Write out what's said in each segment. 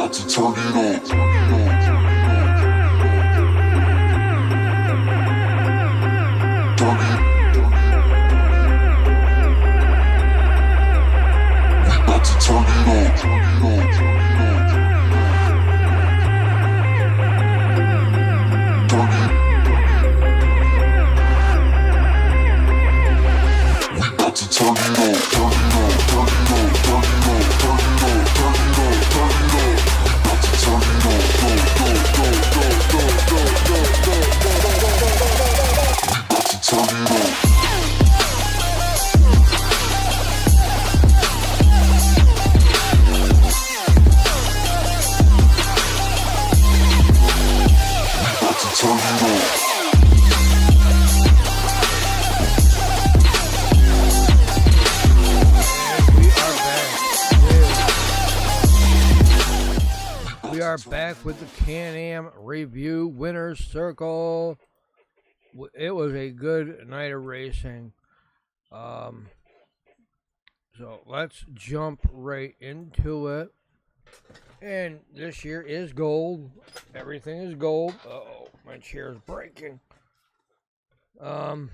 about to turn it up. Turn it Back with the Can-Am review winner's circle. It was a good night of racing. So let's jump right into it. And this year is gold. Everything is gold. Uh-oh, my chair's breaking. There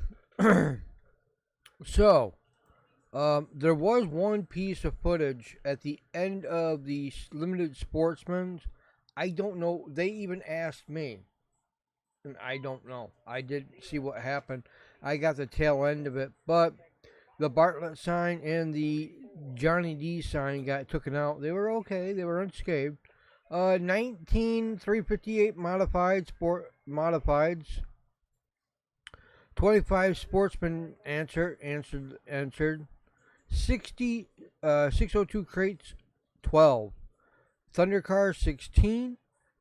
was one piece of footage at the end of the limited Sportsman's. I don't know. They even asked me. And I don't know. I didn't see what happened. I got the tail end of it. But the Bartlett sign and the Johnny D sign got taken out. They were okay. They were unscathed. 19 358 modifieds. 25 Sportsman answered. 60 602 crates 12. ThunderCar 16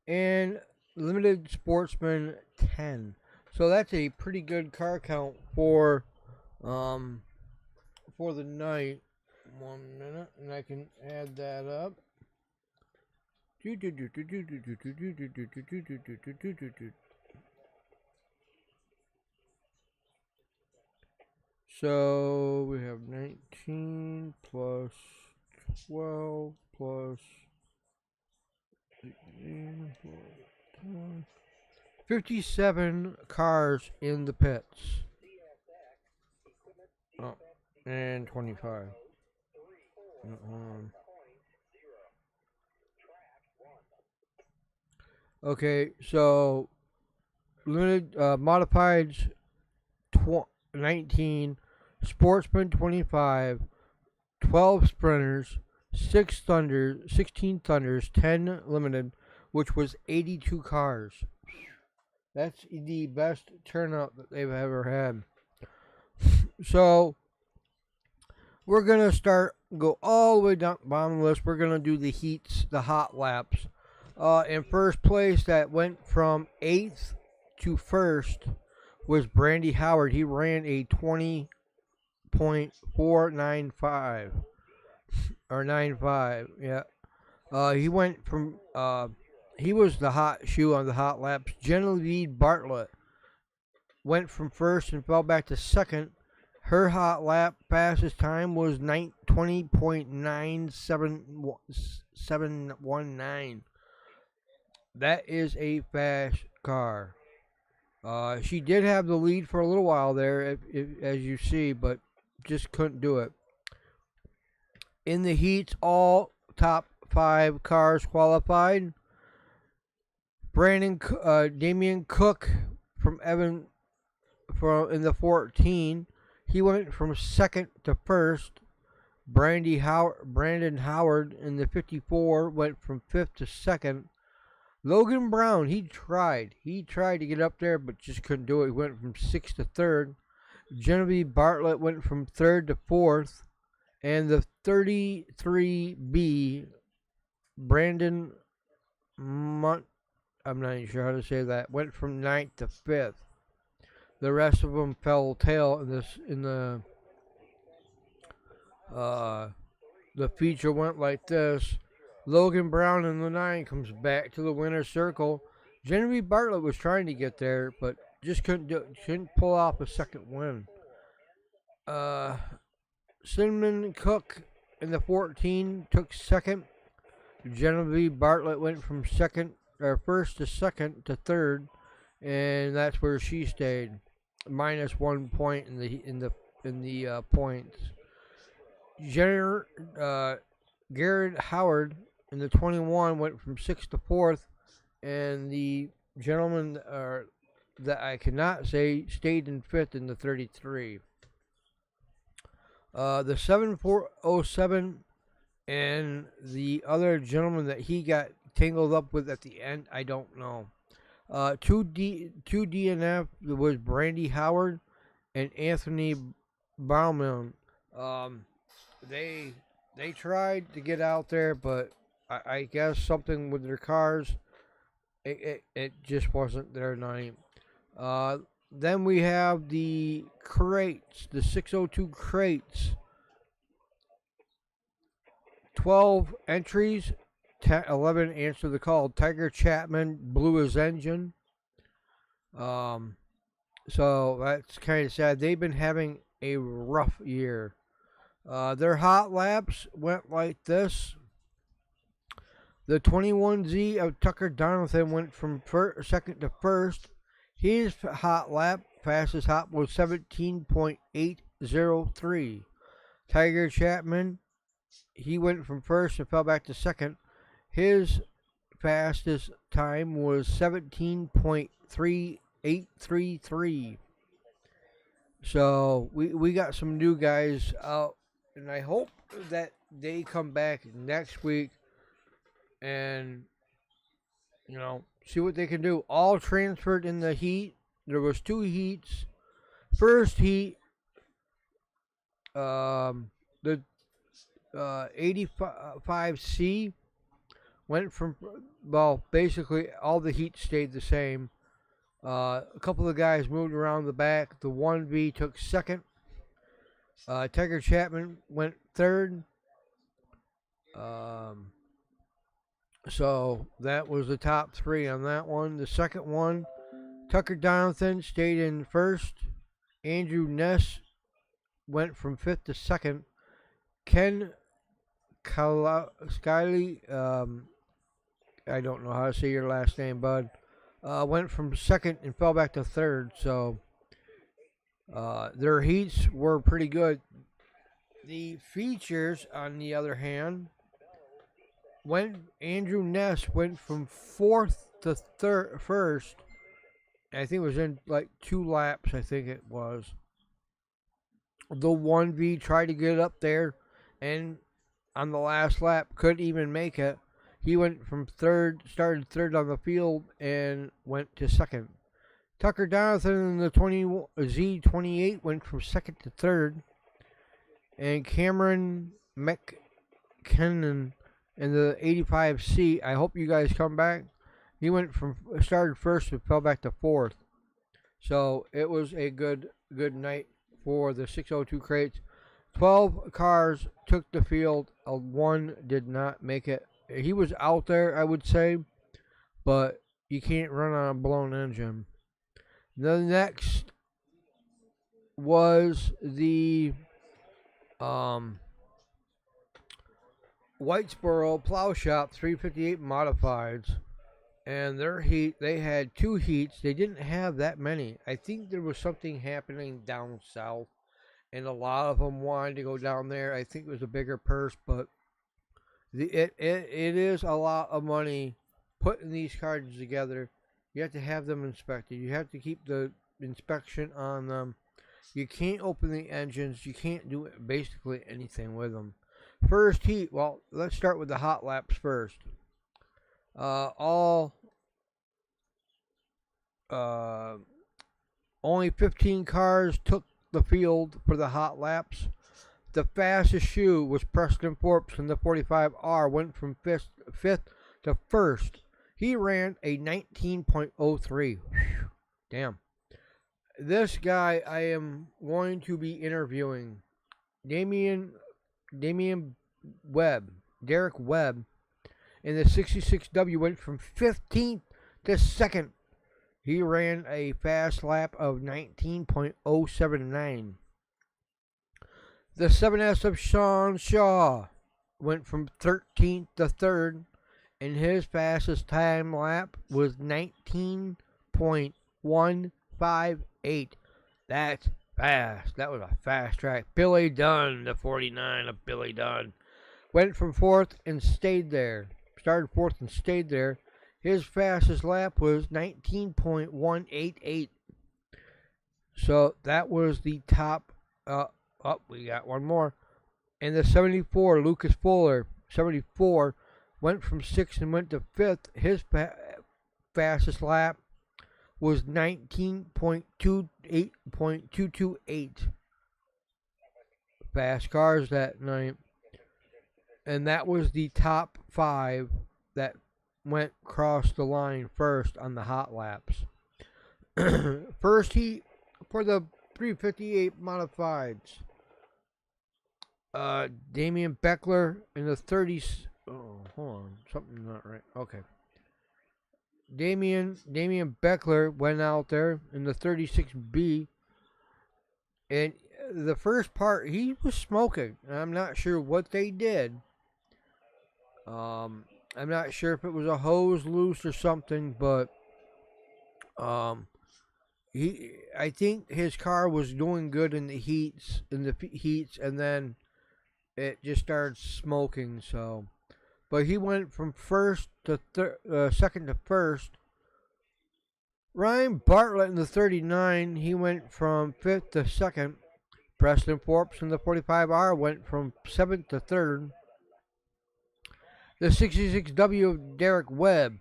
and limited Sportsman 10. So that's a pretty good car count for the night. 1 minute and I can add that up. So we have 19 plus 12 plus 57 cars in the pits. Oh, and 25. Okay, so limited modifieds 19, Sportsman 25, 12 sprinters, 16 Thunders, 10 limited, which was 82 cars. That's the best turnout that they've ever had. So we're gonna go all the way down the bottom of the list. We're gonna do the heats, the hot laps. In first place, that went from 8th to 1st, was Brandy Howard. He ran a 20.495 or 95. Yeah. He went from he was the hot shoe on the hot laps. Genevieve Bartlett went from 1st and fell back to 2nd. Her hot lap fastest time was 20.97719. That is a fast car. She did have the lead for a little while there, as you see, but just couldn't do it. In the heats, all top 5 cars qualified. Damian Cook from in the 14, he went from 2nd to 1st. Brandon Howard in the 54 went from 5th to 2nd. Logan Brown, he tried to get up there, but just couldn't do it. He went from 6th to 3rd. Genevieve Bartlett went from 3rd to 4th. And the 33B, Brandon I'm not even sure how to say that, went from 9th to 5th. The rest of them fell tail in the feature went like this. Logan Brown in the 9 comes back to the winner's circle. Genevieve Bartlett was trying to get there, but just couldn't pull off a second win. Cinnamon Cook in the 14 took 2nd. Genevieve Bartlett went from first to second to third, and that's where she stayed, minus 1 point in the points. Garrett Howard in the 21 went from sixth to fourth, and the gentleman that I cannot say stayed in fifth in the 33. The 7407 and the other gentleman that he got tangled up with at the end, I don't know. 2 DNF was Brandy Howard and Anthony Bauman. They tried to get out there, but I guess something with their cars, it just wasn't their night. Then we have the crates, the 602 crates. 12 entries, 11 answered the call. Tiger Chapman blew his engine. So that's kind of sad. They've been having a rough year. Their hot laps went like this. The 21Z of Tucker Donathan went from second to first. His fastest hop was 17.803. Tiger Chapman, he went from first and fell back to second. His fastest time was 17.3833. So we got some new guys out, and I hope that they come back next week and, see what they can do. All transferred in the heat. There was 2 heats. First heat, the 85C went from, basically all the heat stayed the same. A couple of guys moved around the back. The 1V took second. Tiger Chapman went third. So that was the top 3 on that one. The second one, Tucker Donathan stayed in first. Andrew Ness went from fifth to second. Ken Skiley, I don't know how to say your last name, bud, went from second and fell back to third. So their heats were pretty good. The features, on the other hand, Andrew Ness went from fourth to first. I think it was in like 2 laps, I think it was. The 1V tried to get up there, and on the last lap couldn't even make it. He went from started third on the field and went to second. Tucker Donathan in the Z28 went from second to third. And Cameron McKinnon in the 85C, I hope you guys come back. He started first and fell back to fourth. So it was a good night for the 602 crates. 12 cars took the field. 1 did not make it. He was out there, I would say, but you can't run on a blown engine. The next was the Whitesboro Plow Shop 358 Modifieds, and they had 2 heats. They didn't have that many. I think there was something happening down south, and a lot of them wanted to go down there. I think it was a bigger purse, but it is a lot of money putting these cars together. You have to have them inspected. You have to keep the inspection on them. You can't open the engines. You can't do basically anything with them. First heat, well, let's start with the hot laps first. Only 15 cars took the field for the hot laps. The fastest shoe was Preston Forbes in the 45R, went from fifth to first. He ran a 19.03. Damn. This guy I am going to be interviewing. Derek Webb, in the 66W went from 15th to 2nd. He ran a fast lap of 19.079. The 7S of Sean Shaw went from 13th to 3rd. and his fastest time lap was 19.158. That's fast. That was a fast track. Billy Dunn, the 49 of Billy Dunn, went from fourth and stayed there. Started fourth and stayed there. His fastest lap was 19.188. So that was the top. We got one more. And the 74, Lucas Fuller, 74, went from sixth and went to fifth. His fastest lap was 19.228. Fast cars that night. And that was the top 5 that went across the line first on the hot laps. First heat for the 358 modifieds. Damian Beckler in the 30s. Oh, hold on. Something's not right. Okay. Damian Beckler went out there in the 36B. And the first part, he was smoking. I'm not sure what they did. I'm not sure if it was a hose loose or something, but I think his car was doing good in the heats, and then it just started smoking. So, but he went from first to second to first. Ryan Bartlett in the 39, he went from fifth to second. Preston Forbes in the 45R went from seventh to third. The 66W of Derek Webb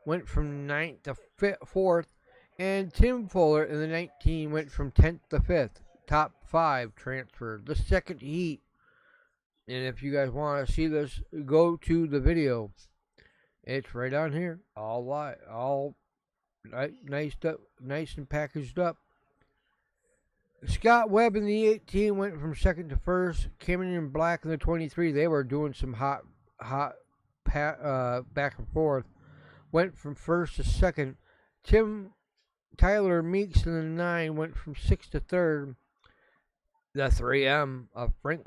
went from 9th to 4th, and Tim Fuller in the 19 went from 10th to 5th. Top 5 transferred. The second heat, and if you guys want to see this, go to the video. It's right on here, all live, all nice and packaged up. Scott Webb in the 18 went from second to first. Cameron Black in the 23, they were doing some hot back and forth, went from first to second. Tyler Meeks in the 9 went from 6th to 3rd. The 3M of Frank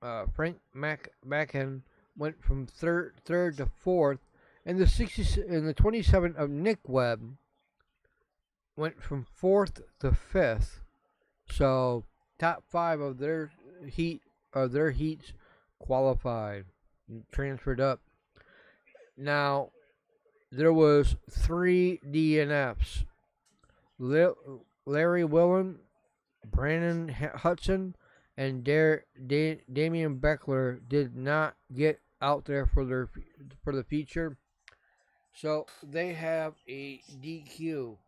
Macken went from 3rd to 4th, and the 27 of Nick Webb went from 4th to 5th. So top 5 of their heats qualified, transferred up. Now, there was 3 DNFs. Larry Willen, Brandon Hudson, and Damian Beckler did not get out there for the feature. So they have a DQ.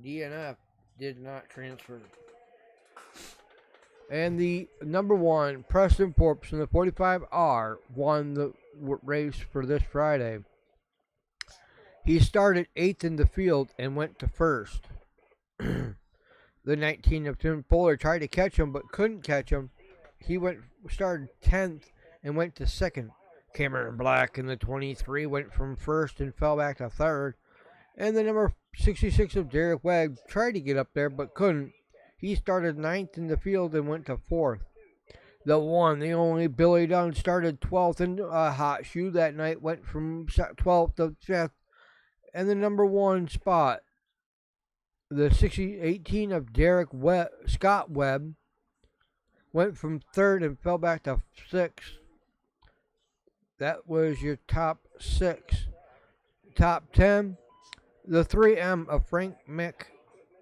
DNF did not transfer. And the number 1, Preston Forbes in the 45R, won the race for this Friday. He started 8th in the field and went to 1st. The 19 of Tim Fuller tried to catch him but couldn't catch him. He started 10th and went to 2nd. Cameron Black in the 23 went from 1st and fell back to 3rd. And the number 66 of Derek Webb tried to get up there but couldn't. He started 9th in the field and went to 4th. The only Billy Dunn started 12th in a hot shoe that night, went from 12th to 5th. And the number 1 spot, the 18 of Scott Webb, went from 3rd and fell back to 6th. That was your top 6. Top 10, the 3M of Frank Mick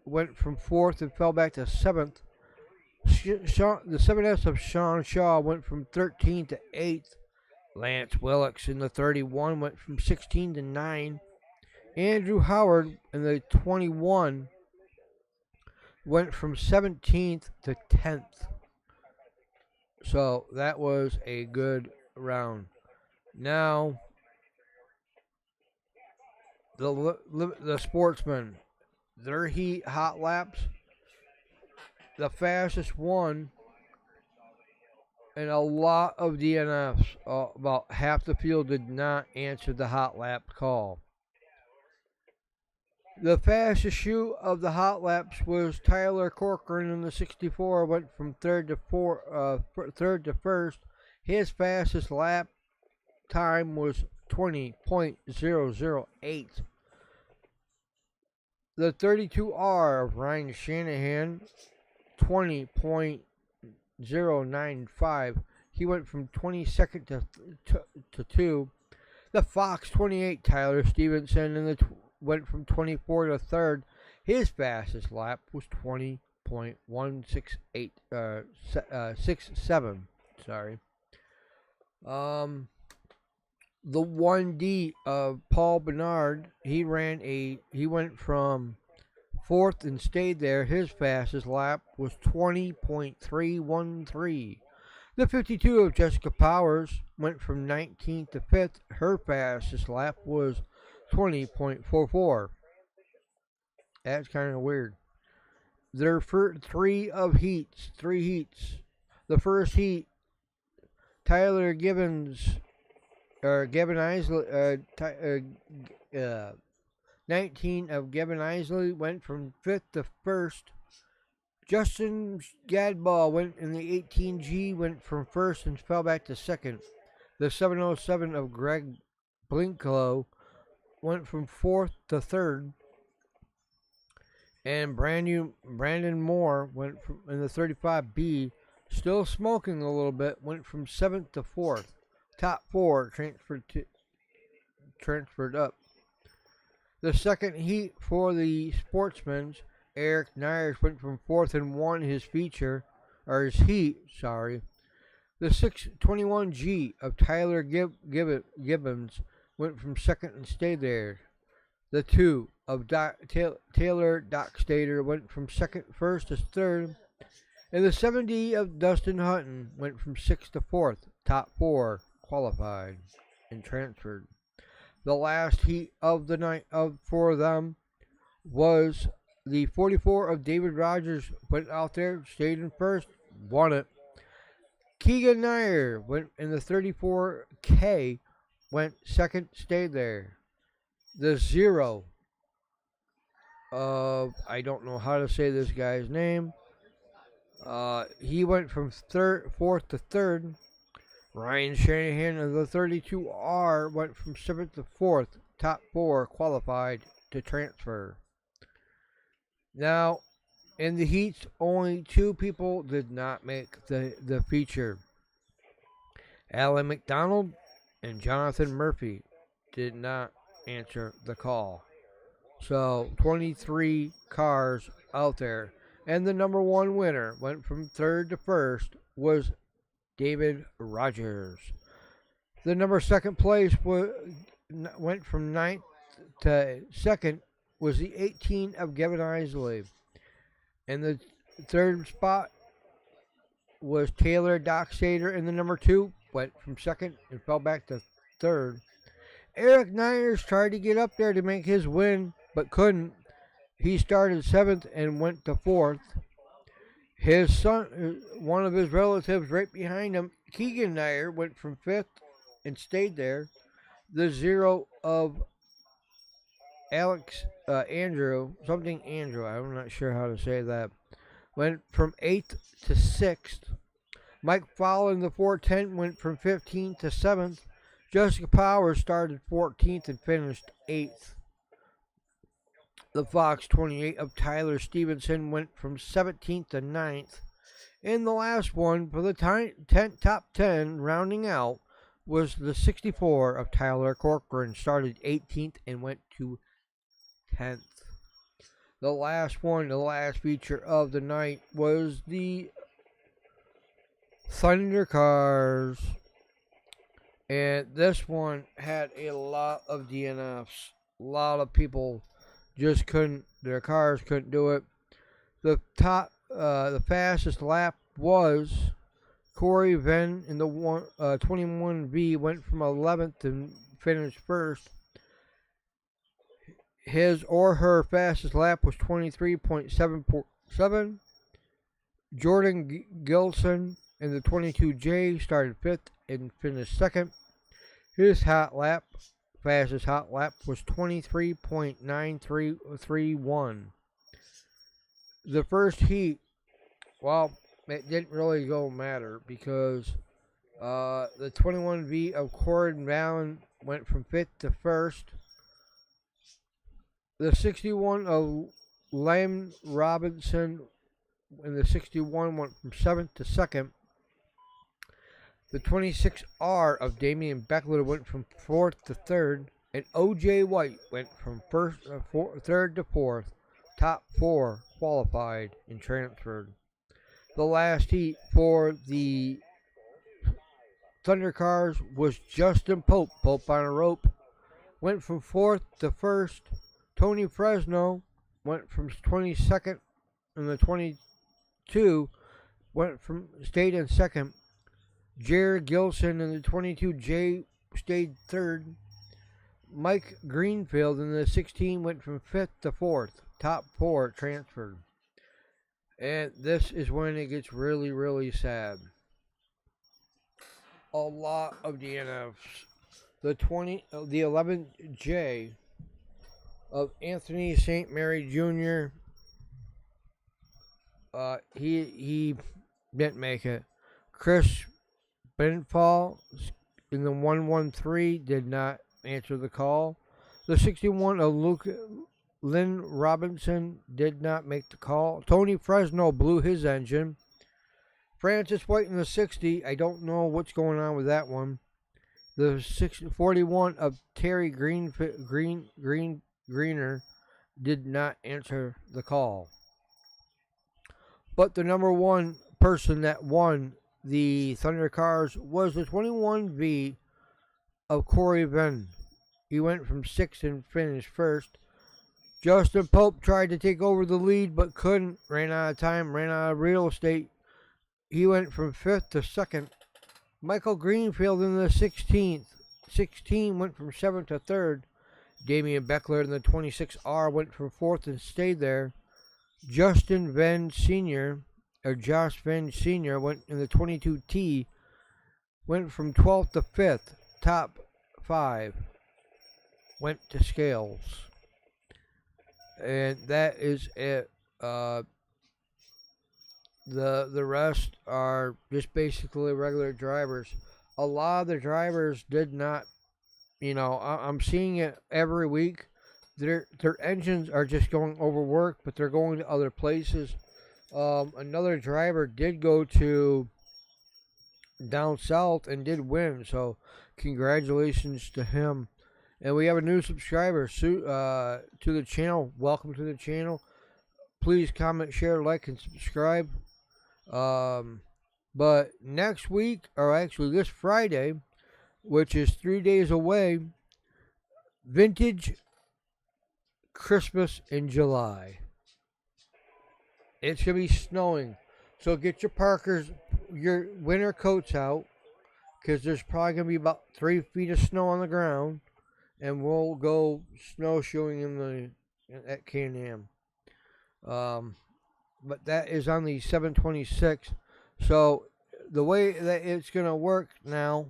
went from 4th and fell back to 7th. The 7S of Sean Shaw went from 13th to 8th. Lance Willix in the 31 went from 16 to 9. Andrew Howard in the 21 went from 17th to 10th. So that was a good round. Now, the Sportsman, their hot laps, the fastest one, and a lot of DNFs. About half the field did not answer the hot lap call. The fastest shoe of the hot laps was Tyler Corcoran in the 64. Went from 3rd to 1st. His fastest lap time was 20.008. The 32R of Ryan Shanahan, 20.095. He went from 22nd to 2. The Fox 28, Tyler Stevenson, went from 24 to 3rd. His fastest lap was 20.16867. Sorry. The 1D of Paul Bernard, he went from 4th and stayed there. His fastest lap was 20.313. The 52 of Jessica Powers went from 19th to 5th. Her fastest lap was 20.44. That's kind of weird. There were three heats. The first heat, Tyler Gibbons, or Gavin Isley, 19 of Gavin Isley went from 5th to 1st. Justin Gadball went in the 18G, went from 1st and fell back to 2nd. The 707 of Greg Blinklow went from 4th to 3rd. And Brandon Moore went from, in the 35B, still smoking a little bit, went from 7th to 4th. Top 4 transferred up. The second heat for the Sportsmen, Eric Nyers went from 4th and won his feature, or his heat, sorry. The 621G of Tyler Gibbons went from 2nd and stayed there. The 2 of Taylor Dockstader went from 1st to 3rd. And the 7D of Dustin Hutton went from 6th to 4th. Top 4 qualified and transferred. The last heat of the night for them was the 44 of David Rogers. Went out there, stayed in 1st, won it. Keegan Nair went in the 34K, went 2nd, stayed there. The 0 of, I don't know how to say this guy's name. He went from 4th to 3rd. Ryan Shanahan of the 32R went from 7th to 4th. Top 4 qualified to transfer. Now, in the heats, only 2 people did not make the feature. Alan McDonald and Jonathan Murphy did not answer the call. So, 23 cars out there. And the number 1 winner went from 3rd to 1st was David Rogers. The number 2nd place went from 9th to 2nd was the 18 of Gavin Isley. And the 3rd spot was Taylor Dockstader, and the number 2 went from 2nd and fell back to 3rd. Eric Nyers tried to get up there to make his win, but couldn't. He started 7th and went to 4th. His son, one of his relatives right behind him, Keegan Nair, went from 5th and stayed there. The 0 of Andrew, I'm not sure how to say that, went from 8th to 6th. Mike Fowler in the 410 went from 15th to 7th. Jessica Powers started 14th and finished 8th. The Fox 28 of Tyler Stevenson went from 17th to 9th. And the last one for the top 10 rounding out was the 64 of Tyler Corcoran, started 18th and went to 10th. The last feature of the night was the ThunderCars. And this one had a lot of DNFs. A lot of people just their cars couldn't do it. The fastest lap was Corey Valade in the 21V, went from 11th and finished 1st. His or her fastest lap was 23.747. Jordan Gilson in the 22J started 5th and finished 2nd. His fastest hot lap was 23.9331. The first heat, well, it didn't really matter because the 21V of Corey went from 5th to 1st. The 61 of Lane Robinson in the 61 went from 7th to 2nd. The 26R of Damian Beckler went from 4th to 3rd. And O.J. White went from 3rd to 4th. Top 4 qualified and transferred. The last heat for the ThunderCars was Justin Pope. Pope on a rope. Went from 4th to 1st. Tony Fresno went from 22nd in the 22. Stayed in 2nd. Jared Gilson in the 22. Jay stayed 3rd. Mike Greenfield in the 16 went from 5th to 4th. Top 4 transferred. And this is when it gets really, really sad. A lot of DNFs. The 11J of Anthony St. Mary Jr. He didn't make it. Chris Benfall in the 113 did not answer the call. The 61 of Lynn Robinson did not make the call. Tony Fresno blew his engine. Francis White in the 60, I don't know what's going on with that one. The 41 of Terry Greener did not answer the call. But the number one person that won the ThunderCars was the 21V of Corey Valade. He went from 6th and finished 1st. Justin Pope tried to take over the lead but couldn't. Ran out of time, ran out of real estate. He went from 5th to 2nd. Michael Greenfield in the 16th. 16 went from 7th to 3rd. Damian Beckler in the 26R went from 4th and stayed there. Justin Venn Sr. or Josh Venn Sr. went in the 22T. Went from 12th to 5th. Top 5 went to scales. And that is it. The rest are just basically regular drivers. A lot of the drivers did not, I'm seeing it every week. Their engines are just going overworked, but they're going to other places. Another driver did go to down south and did win, so congratulations to him. And we have a new subscriber to the channel. Welcome to the channel. Please comment, share, like, and subscribe. But next week, or actually this Friday, which is 3 days away, Vintage Christmas in July. It's going to be snowing. So get your parkers, your winter coats out, because there's probably going to be about 3 feet of snow on the ground. And we'll go snowshoeing at Can-Am. But that is on the 726. So the way that it's going to work now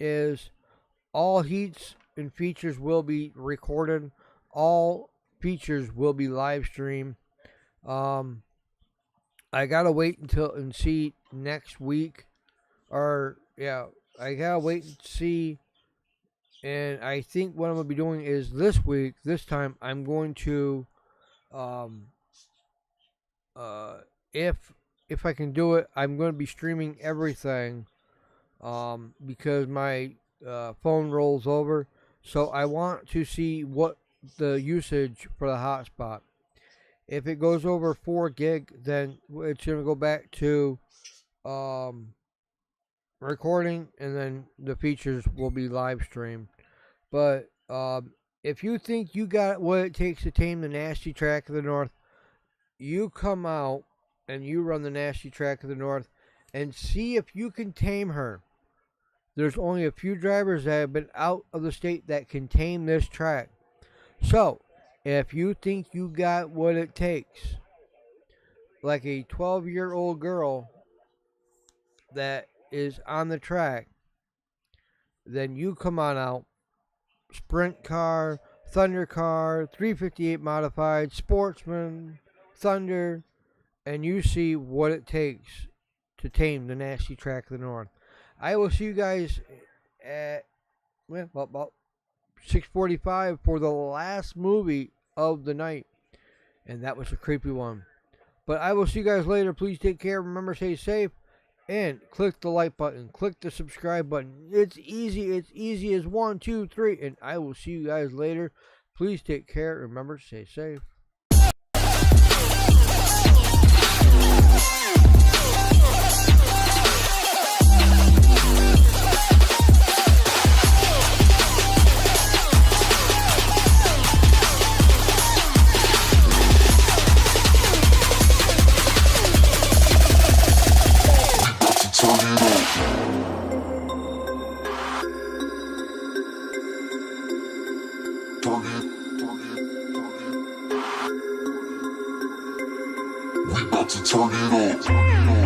is all heats and features will be recorded. All features will be live streamed. I got to wait and see next week. I got to wait and see. And I think what I'm going to be doing is this time, I'm going to, if I can do it, I'm going to be streaming everything, because my phone rolls over. So I want to see what the usage for the hotspot. If it goes over 4 gig, then it's going to go back to recording, and then the features will be live streamed. But if you think you got what it takes to tame the Nasty Track of the North, you come out and you run the Nasty Track of the North and see if you can tame her. There's only a few drivers that have been out of the state that can tame this track. So if you think you got what it takes, like a 12-year-old girl that is on the track, then you come on out. Sprint car, ThunderCar, 358 modified, Sportsman, Thunder, and you see what it takes to tame the Nasty Track of the North. I will see you guys at about 6:45 for the last movie of the night. And that was a creepy one. But I will see you guys later. Please take care. Remember, stay safe. And click the like button. Click the subscribe button. It's easy. It's easy as 1, 2, 3. And I will see you guys later. Please take care. Remember, stay safe. Turn it on.